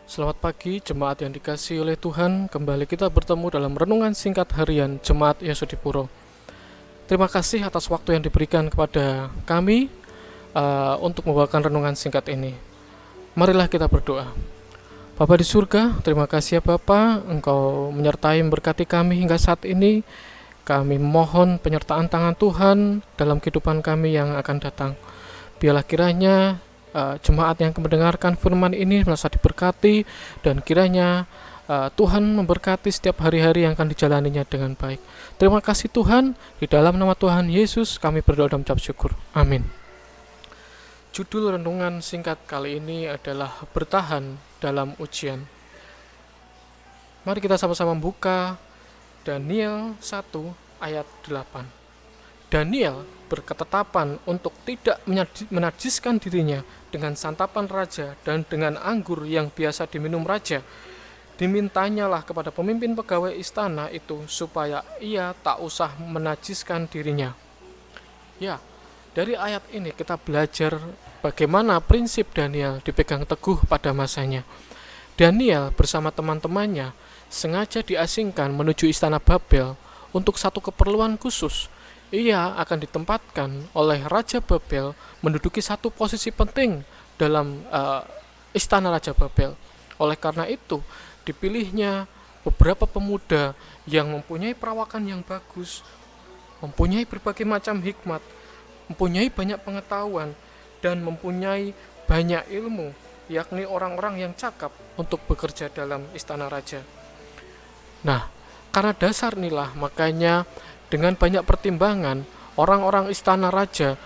Selamat pagi jemaat yang dikasihi oleh Tuhan. Kembali kita bertemu dalam renungan singkat harian Jemaat Yesudipuro. Terima kasih atas waktu yang diberikan kepada kami untuk membawakan renungan singkat ini. Marilah kita berdoa. Bapa di surga, terima kasih ya Bapa, Engkau menyertai memberkati kami hingga saat ini. Kami mohon penyertaan tangan Tuhan dalam kehidupan kami yang akan datang. Biarlah kiranya jemaat yang mendengarkan firman ini merasa diberkati, dan kiranya Tuhan memberkati setiap hari-hari yang akan dijalaninya dengan baik. Terima kasih Tuhan, di dalam nama Tuhan Yesus kami berdoa dan mengucap syukur. Amin. Judul renungan singkat kali ini adalah bertahan dalam ujian. Mari kita sama-sama membuka Daniel 1 ayat 8. Daniel berketetapan untuk tidak menajiskan dirinya dengan santapan raja dan dengan anggur yang biasa diminum raja. Dimintanyalah kepada pemimpin pegawai istana itu supaya ia tak usah menajiskan dirinya. Ya, dari ayat ini kita belajar bagaimana prinsip Daniel dipegang teguh pada masanya. Daniel bersama teman-temannya sengaja diasingkan menuju istana Babel untuk satu keperluan khusus. Ia akan ditempatkan oleh Raja Babel menduduki satu posisi penting dalam istana Raja Babel. Oleh karena itu, dipilihnya beberapa pemuda yang mempunyai perawakan yang bagus, mempunyai berbagai macam hikmat, mempunyai banyak pengetahuan, dan mempunyai banyak ilmu, yakni orang-orang yang cakap untuk bekerja dalam istana raja. Nah, karena dasar inilah makanya dengan banyak pertimbangan, orang-orang istana raja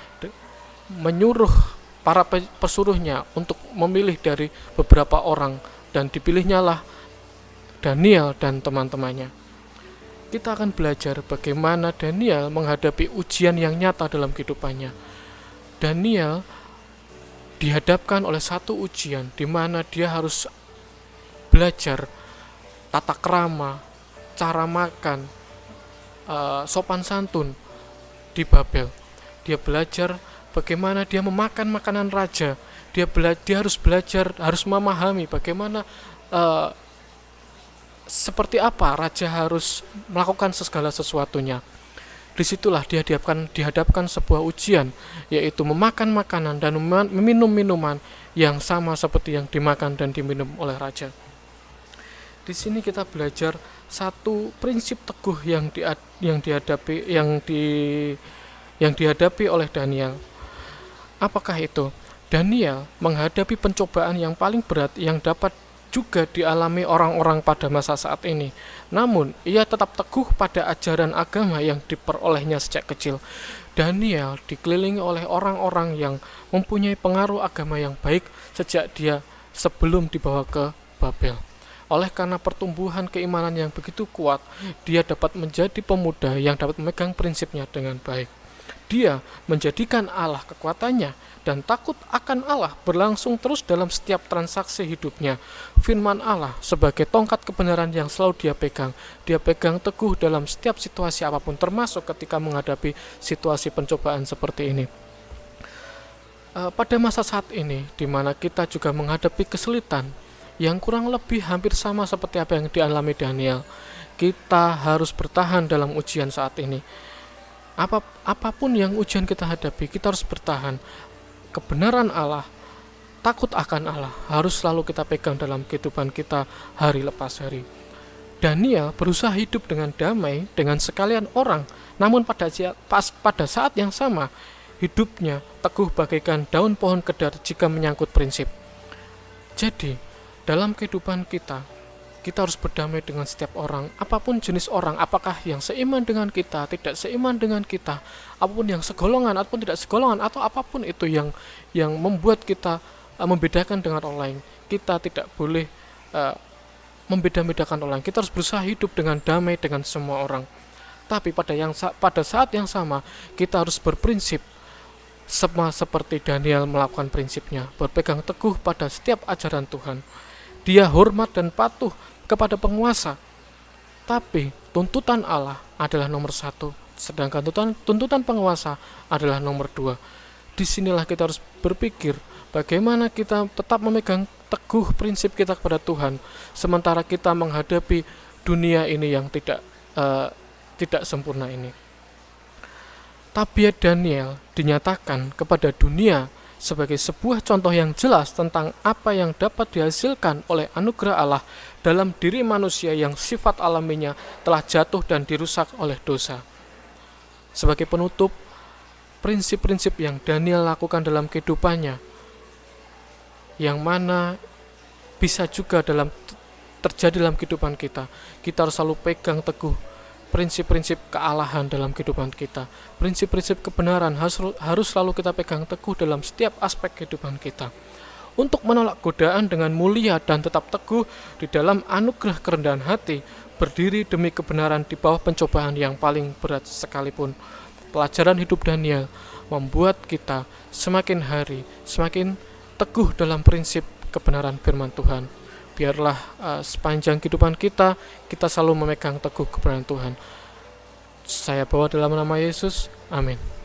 menyuruh para pesuruhnya untuk memilih dari beberapa orang, dan dipilihnyalah Daniel dan teman-temannya. Kita akan belajar bagaimana Daniel menghadapi ujian yang nyata dalam kehidupannya. Daniel dihadapkan oleh satu ujian di mana dia harus belajar tata krama, cara makan, sopan santun di Babel. Dia belajar bagaimana dia memakan makanan raja. Dia harus belajar, harus memahami bagaimana seperti apa raja harus melakukan segala sesuatunya. Disitulah dia dihadapkan sebuah ujian, yaitu memakan makanan dan meminum minuman yang sama seperti yang dimakan dan diminum oleh raja. Di sini kita belajar satu prinsip teguh yang dihadapi oleh Daniel. Apakah itu? Daniel menghadapi pencobaan yang paling berat yang dapat juga dialami orang-orang pada masa saat ini. Namun, ia tetap teguh pada ajaran agama yang diperolehnya sejak kecil. Daniel dikelilingi oleh orang-orang yang mempunyai pengaruh agama yang baik sejak dia sebelum dibawa ke Babel. Oleh karena pertumbuhan keimanan yang begitu kuat, dia dapat menjadi pemuda yang dapat memegang prinsipnya dengan baik. Dia menjadikan Allah kekuatannya, dan takut akan Allah berlangsung terus dalam setiap transaksi hidupnya. Firman Allah sebagai tongkat kebenaran yang selalu dia pegang teguh dalam setiap situasi apapun, termasuk ketika menghadapi situasi pencobaan seperti ini. Pada masa saat ini, di mana kita juga menghadapi kesulitan yang kurang lebih hampir sama seperti apa yang dialami Daniel, kita harus bertahan dalam ujian saat ini. Apapun yang ujian kita hadapi, kita harus bertahan. Kebenaran Allah, takut akan Allah harus selalu kita pegang dalam kehidupan kita hari lepas hari. Daniel berusaha hidup dengan damai dengan sekalian orang, namun pada saat yang sama hidupnya teguh bagaikan daun pohon kedar jika menyangkut prinsip. Jadi dalam kehidupan kita harus berdamai dengan setiap orang, apapun jenis orang, apakah yang seiman dengan kita, tidak seiman dengan kita, apapun yang segolongan ataupun tidak segolongan, atau apapun itu yang membuat kita membedakan dengan orang lain. Kita tidak boleh membeda-bedakan orang lain. Kita harus berusaha hidup dengan damai dengan semua orang. Tapi pada saat yang sama, kita harus berprinsip sama seperti Daniel melakukan prinsipnya, berpegang teguh pada setiap ajaran Tuhan. Dia hormat dan patuh kepada penguasa, tapi tuntutan Allah adalah nomor satu, sedangkan tuntutan penguasa adalah nomor dua. Disinilah kita harus berpikir Bagaimana kita tetap memegang teguh prinsip kita kepada Tuhan, sementara kita menghadapi dunia ini yang tidak sempurna ini. Tabiat Daniel dinyatakan kepada dunia sebagai sebuah contoh yang jelas tentang apa yang dapat dihasilkan oleh anugerah Allah dalam diri manusia yang sifat alaminya telah jatuh dan dirusak oleh dosa. Sebagai penutup, prinsip-prinsip yang Daniel lakukan dalam kehidupannya, yang mana bisa juga terjadi dalam kehidupan kita. Kita harus selalu pegang teguh prinsip-prinsip kealahan dalam kehidupan kita. Prinsip-prinsip kebenaran harus selalu kita pegang teguh dalam setiap aspek kehidupan kita. Untuk menolak godaan dengan mulia dan tetap teguh di dalam anugerah kerendahan hati, berdiri demi kebenaran di bawah pencobaan yang paling berat sekalipun. Pelajaran hidup Daniel membuat kita semakin hari semakin teguh dalam prinsip kebenaran firman Tuhan. Biarlah sepanjang kehidupan kita selalu memegang teguh kebenaran Tuhan. Saya bawa dalam nama Yesus. Amin.